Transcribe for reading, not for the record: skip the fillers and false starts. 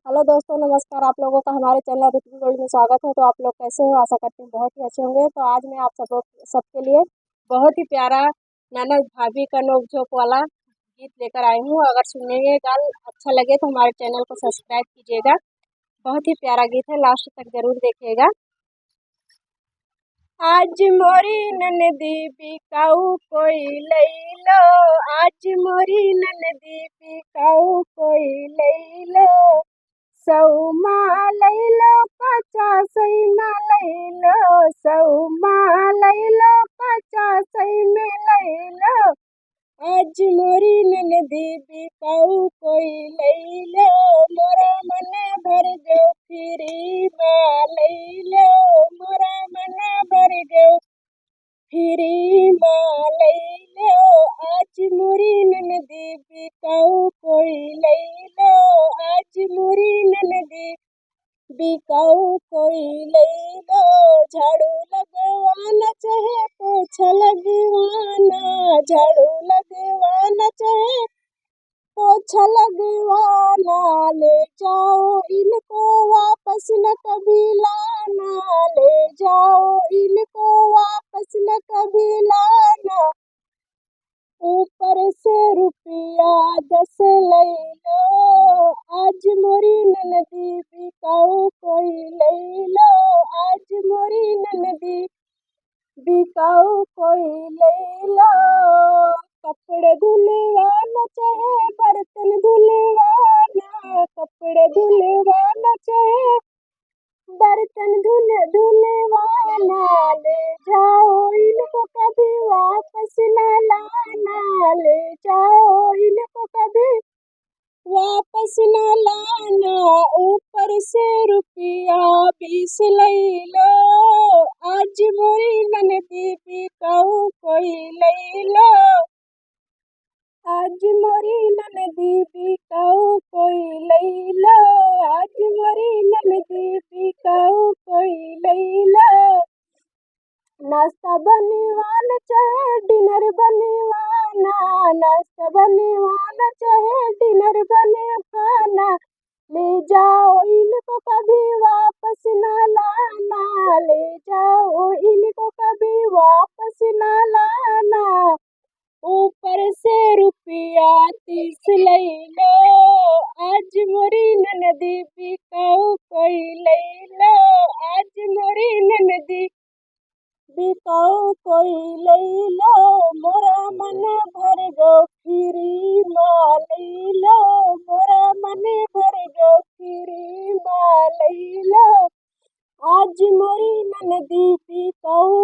Hello दोस्तों, नमस्कार। आप लोगों का हमारे चैनल ऋतु गोल्ड में स्वागत है। तो आप लोग कैसे हो? आशा करती हूँ बहुत ही अच्छे होंगे। तो आज मैं आप सबके लिए बहुत ही प्यारा ननद भाभी का नोक-झोंक वाला गीत लेकर आई हूँ। अगर सुनने में गाल अच्छा लगे तो हमारे चैनल को सब्सक्राइब कीजिएगा। बहुत ही प्यारा गीत है, लास्ट तक जरूर देखिएगा। आज मोरी ननदी बिकाऊ कोई लैलो, आज मोरी ननदी बिकाऊ कोई लैलो। सौमा लैलो पचासई में लैलो, सौमा लैलो पचासई में लैलो। आज मोरी ननदी बिकाऊ कोई लैलो, मोरा मन भर गयो फिरी माँ लैलो, मोरा मन भर गयो फिरी माँ लैलो। आज मोरी ननदी बिकाऊ कोई लैलो, आज मोरी ननदी बिकाऊ कोई लैलो। झाड़ू लगवाना चाहे पोछा लगवाना, झाड़ू लगवाना चाहे पोछा लगवाना, ले जाओ इनको वापस न कभी लाना, ले जाओ इनको वापस न कभी लाना। ऊपर से रुपया 10 लैलो, आज मोरी ननदी बिकाऊ कोई लैलो, आज मोरी ननदी बिकाऊ कोई लैलो। कपड़े धुलवाना चाहे बर्तन धुलवाना, कपड़े धुलवाना चाहे बर्तन धुलवाना, ले जाओ इनको कभी वापस न लाना, ले जाओ इनको कभी वापस न लाना। ऊपर से रुपया 20 लैलो, आज मोरी ननदी बिकाऊ कोई लैलो, आज मोरी ननदी बिकाऊ कोई लैलो, आज मोरी ननदी बिकाऊ कोई लैलो। नाश्ता बनवाना चाहे डिनर बनवाना, नाश्ता बनवाना चाहे डिनर बनवाना, ले जाओ इनको कभी वापस न लाना, ले जाओ इनको कभी वापस न लाना। ऊपर से रुपया 30 लैलो, आज मोरी ननदी बिकाऊ कोई लैलो, आज मोरी ननदी बिकाऊ कोई लैलो। मोरा मन भर गयो फिरी माँ लैलो, मोरा मन भर गयो फिरी माँ लैलो। आज मोरी ननदी बिकाऊ